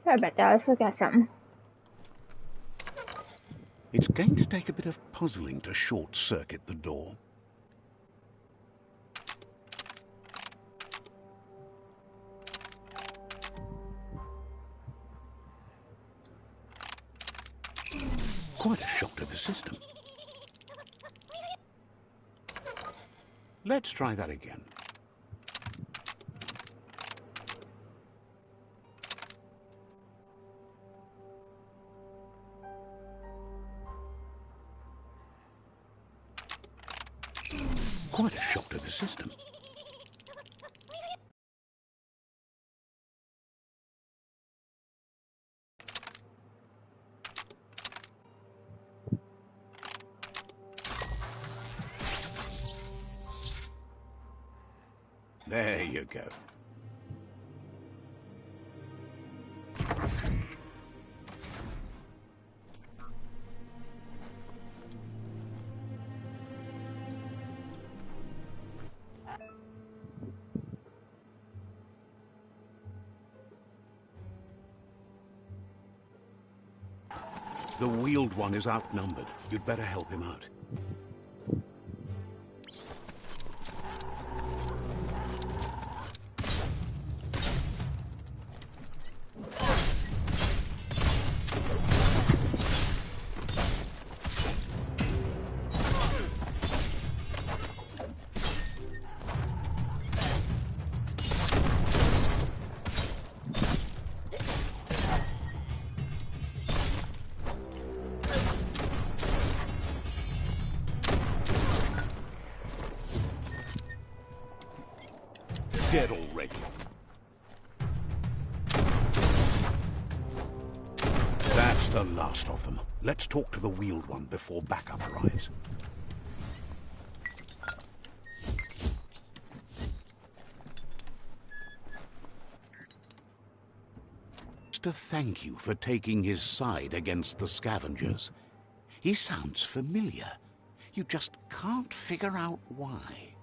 I bet I also got something. It's going to take a bit of puzzling to short-circuit the door. Quite a shock to the system. Let's try that again. Quite a shock to the system. There you go. The wheeled one is outnumbered. You'd better help him out. Dead already. That's the last of them. Let's talk to the wheeled one before backup arrives. To thank you for taking his side against the scavengers. He sounds familiar. You just can't figure out why.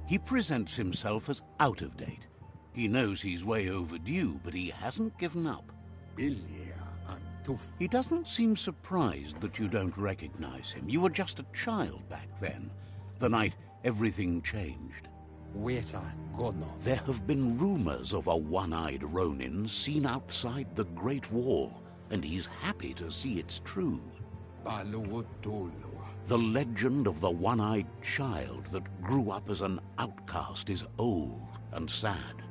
He presents himself as out of date. He knows he's way overdue, but he hasn't given up. He doesn't seem surprised that you don't recognize him. You were just a child back then, the night everything changed. There have been rumors of a one-eyed Ronin seen outside the Great Wall, and he's happy to see it's true. The legend of the one-eyed child that grew up as an outcast is old and sad.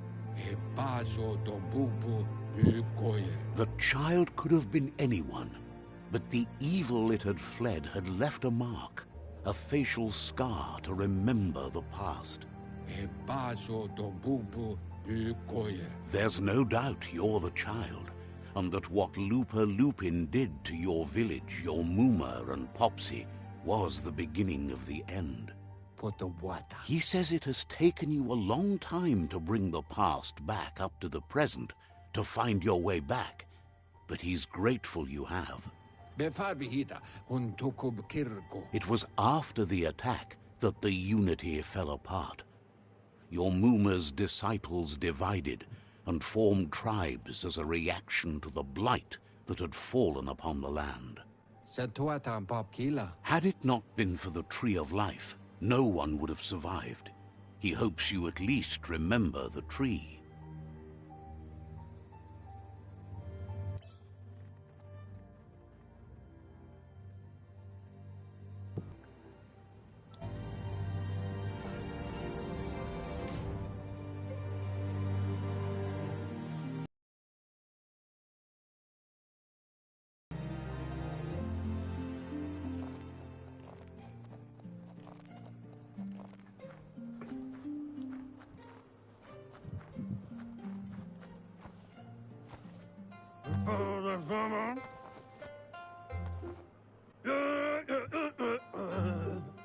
The child could have been anyone, but the evil it had fled had left a mark, a facial scar to remember the past. There's no doubt you're the child, and that what Lupa Lupin did to your village, your Muma and Popsy, was the beginning of the end. He says it has taken you a long time to bring the past back up to the present, to find your way back, but he's grateful you have. It was after the attack that the unity fell apart. Your Muma's disciples divided and formed tribes as a reaction to the blight that had fallen upon the land. Had it not been for the Tree of Life, no one would have survived. He hopes you at least remember the tree.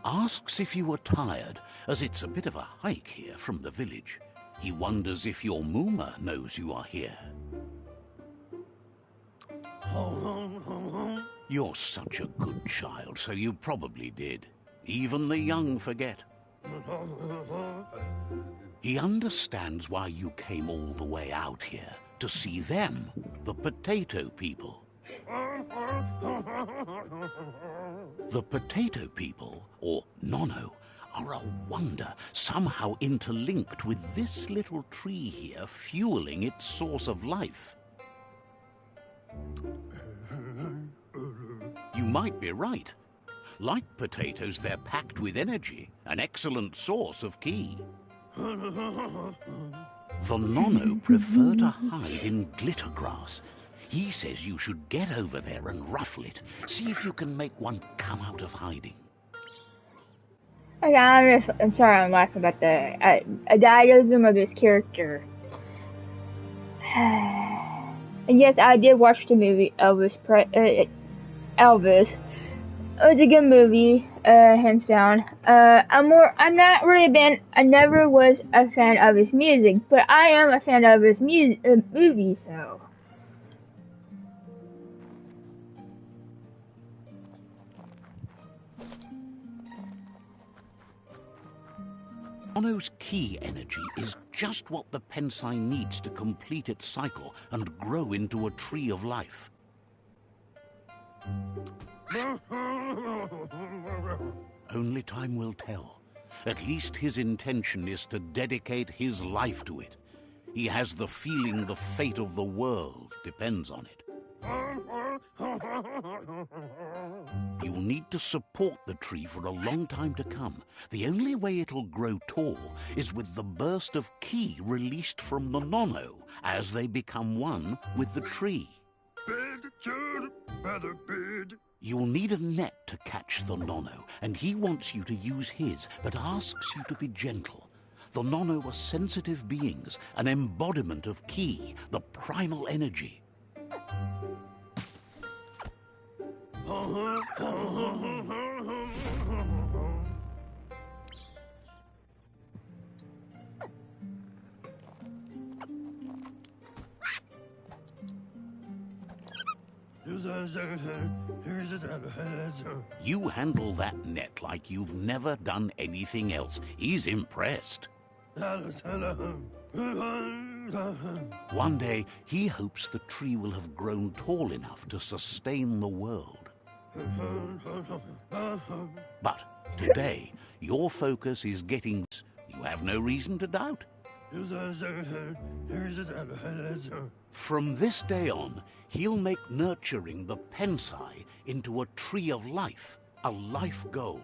Asks if you were tired, as it's a bit of a hike here from the village. He wonders if your Muma knows you are here. You're such a good child, so you probably did. Even the young forget. He understands why you came all the way out here, to see them, the potato people. The potato people, or Nono, are a wonder, somehow interlinked with this little tree here, fueling its source of life. You might be right. Like potatoes, they're packed with energy, an excellent source of ki. The Nono prefer to hide in glitter grass. He says you should get over there and ruffle it. See if you can make one come out of hiding. Okay, I'm sorry I'm laughing about the idealism of this character. And yes, I did watch the movie Elvis. Elvis. It was a good movie, hands down. I'm not really a fan. I never was a fan of his music, but I am a fan of his movie. So. Nono's ki energy is just what the Pensai needs to complete its cycle and grow into a tree of life. Only time will tell. At least his intention is to dedicate his life to it. He has the feeling the fate of the world depends on it. You'll need to support the tree for a long time to come. The only way it'll grow tall is with the burst of ki released from the Nono as they become one with the tree. You'll need a net to catch the Nono, and he wants you to use his, but asks you to be gentle. The Nono are sensitive beings, an embodiment of ki, the primal energy. You handle that net like you've never done anything else. He's impressed. One day, he hopes the tree will have grown tall enough to sustain the world. But today, your focus is getting... You have no reason to doubt. From this day on, he'll make nurturing the Pensai into a tree of life, a life goal,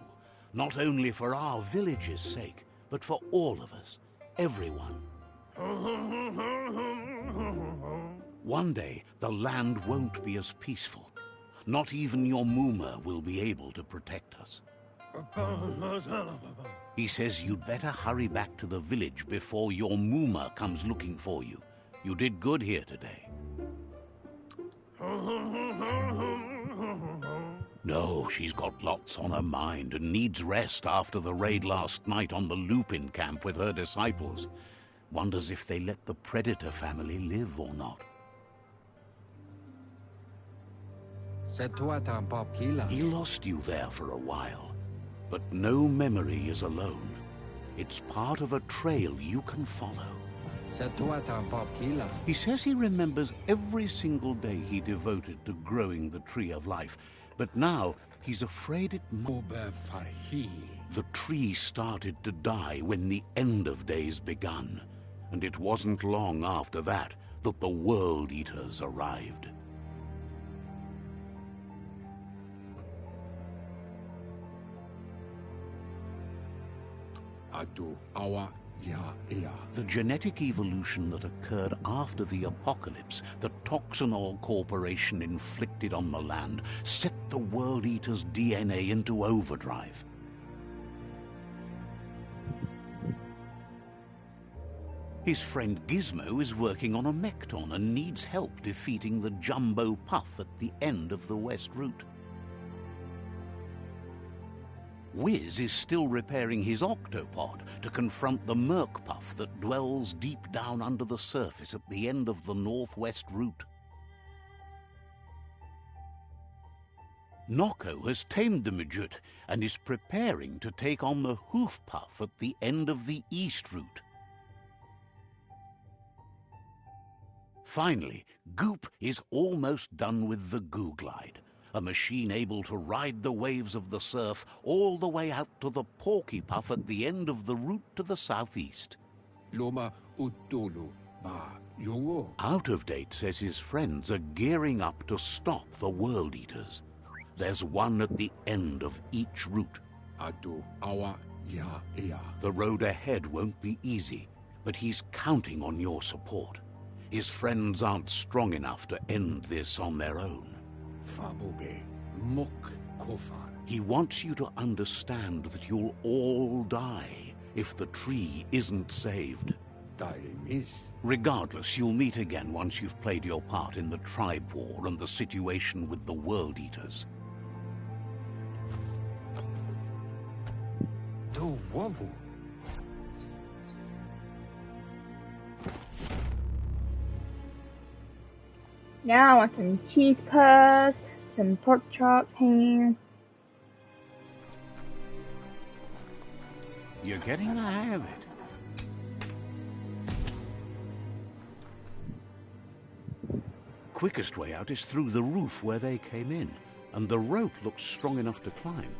not only for our village's sake, but for all of us, everyone. One day, the land won't be as peaceful. Not even your Muma will be able to protect us. He says you'd better hurry back to the village before your Muma comes looking for you. You did good here today. No, she's got lots on her mind and needs rest after the raid last night on the Lupin camp with her disciples. Wonders if they let the Predator family live or not. He lost you there for a while, but no memory is alone. It's part of a trail you can follow. He says he remembers every single day he devoted to growing the Tree of Life, but now he's afraid it might. The tree started to die when the end of days begun, and it wasn't long after that that the World Eaters arrived. The genetic evolution that occurred after the apocalypse that Toxanol Corporation inflicted on the land set the World Eater's DNA into overdrive. His friend Gizmo is working on a Mekton and needs help defeating the Jumbo Puff at the end of the West Route. Wiz is still repairing his octopod to confront the Merc Puff that dwells deep down under the surface at the end of the Northwest Route. Noko has tamed the Midget and is preparing to take on the Hoof Puff at the end of the East Route. Finally, Goop is almost done with the Goo Glide, a machine able to ride the waves of the surf all the way out to the Porky Puff at the end of the route to the southeast. Loma utulu ba yungo. Out of Date says his friends are gearing up to stop the World Eaters. There's one at the end of each route. Atu awa ya ea. The road ahead won't be easy, but he's counting on your support. His friends aren't strong enough to end this on their own. Fabube muk kofar. He wants you to understand that you'll all die if the tree isn't saved. Miss. Regardless, you'll meet again once you've played your part in the tribe war and the situation with the World Eaters. Do wawu. Now I want some cheese puffs, some pork chop ham. You're getting the hang of it. Quickest way out is through the roof where they came in, and the rope looks strong enough to climb.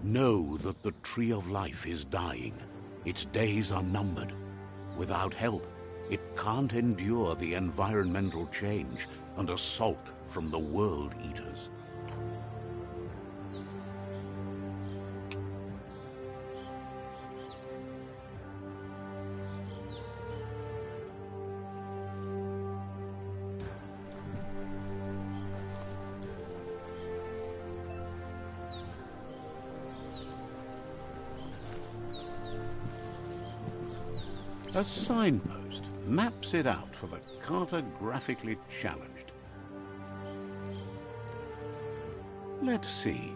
Know that the Tree of Life is dying. Its days are numbered. Without help, it can't endure the environmental change and assault from the World Eaters. A signpost maps it out for the cartographically challenged. Let's see.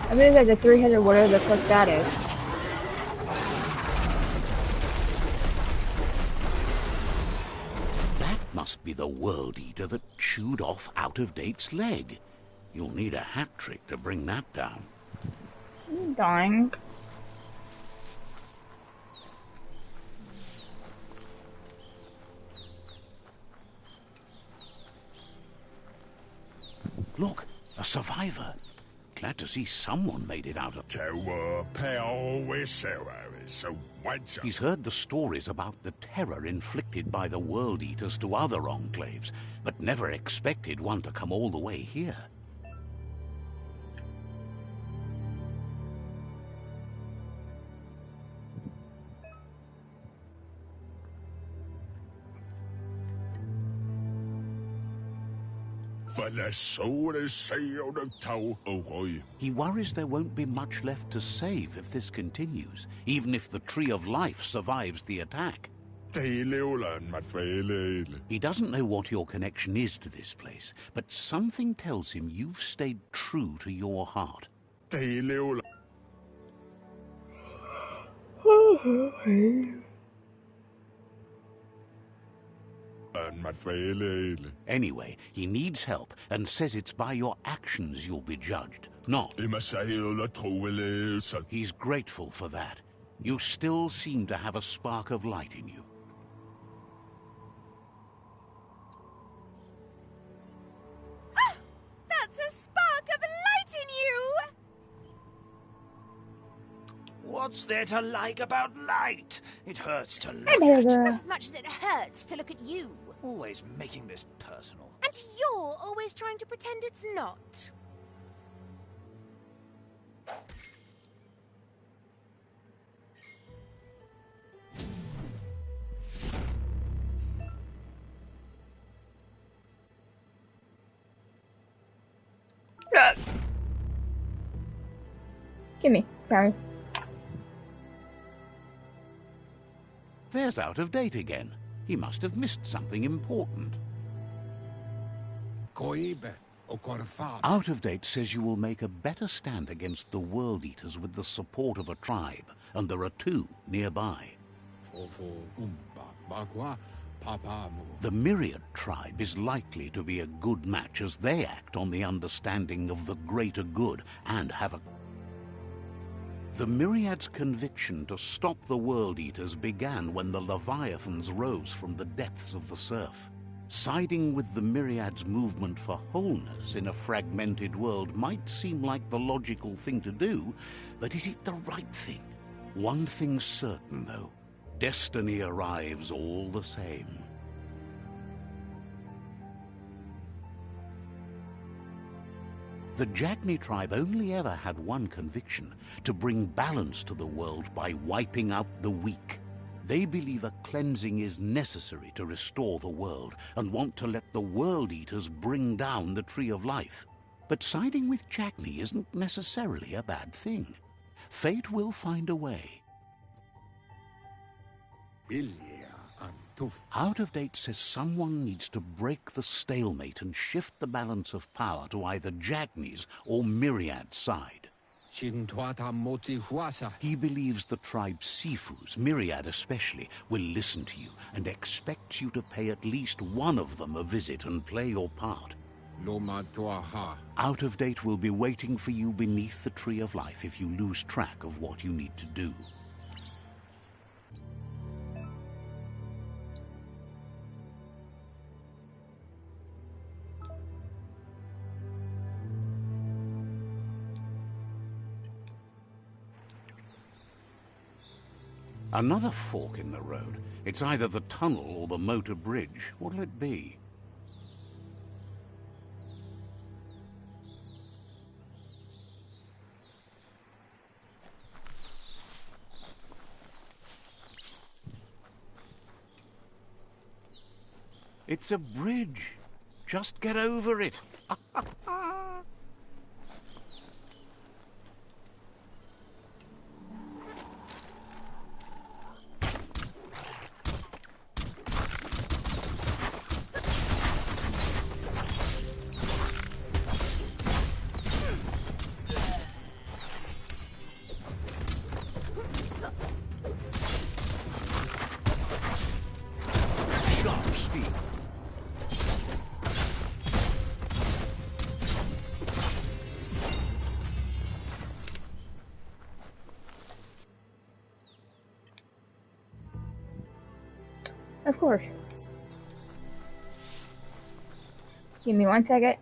I believe there's a three-headed whatever the fuck that is. That must be the World Eater that chewed off Out of Date's leg. You'll need a hat trick to bring that down. I'm dying. Look, a survivor. Glad to see someone made it out of... He's heard the stories about the terror inflicted by the World Eaters to other enclaves, but never expected one to come all the way here. He worries there won't be much left to save if this continues, even if the Tree of Life survives the attack. He doesn't know what your connection is to this place, but something tells him you've stayed true to your heart. Anyway, he needs help and says it's by your actions you'll be judged, not. He's grateful for that. You still seem to have a spark of light in you. That's a spark of light in you! What's there to like about light? It hurts to Hi, look baby at. girl. Not as much as it hurts to look at you. Always making this personal. And you're always trying to pretend it's not. Gimme. Sorry. There's Out of Date again. He must have missed something important. Koibe o korfab. Out of Date says you will make a better stand against the World Eaters with the support of a tribe, and there are 2 nearby. Fofo umba bagwa papamu. The Myriad tribe is likely to be a good match as they act on the understanding of the greater good and have a... The Myriad's conviction to stop the World Eaters began when the Leviathans rose from the depths of the surf. Siding with the Myriad's movement for wholeness in a fragmented world might seem like the logical thing to do, but is it the right thing? One thing's certain, though. Destiny arrives all the same. The Jagni tribe only ever had one conviction: to bring balance to the world by wiping out the weak. They believe a cleansing is necessary to restore the world and want to let the World Eaters bring down the Tree of Life. But siding with Jagni isn't necessarily a bad thing. Fate will find a way. Bilia antuf. Out of Date says someone needs to break the stalemate and shift the balance of power to either Jagni's or Myriad's side. Chintuata moti huasa. He believes the tribe Sifus, Myriad especially, will listen to you and expects you to pay at least one of them a visit and play your part. Loma toaha. Out of Date will be waiting for you beneath the Tree of Life if you lose track of what you need to do. Another fork in the road. It's either the tunnel or the motor bridge. What'll it be? It's a bridge. Just get over it. Sharp steel. Of course. Give me 1 second.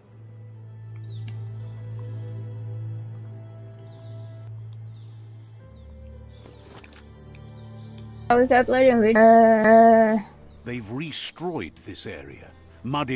I was uploading a video. They've destroyed this area, mudded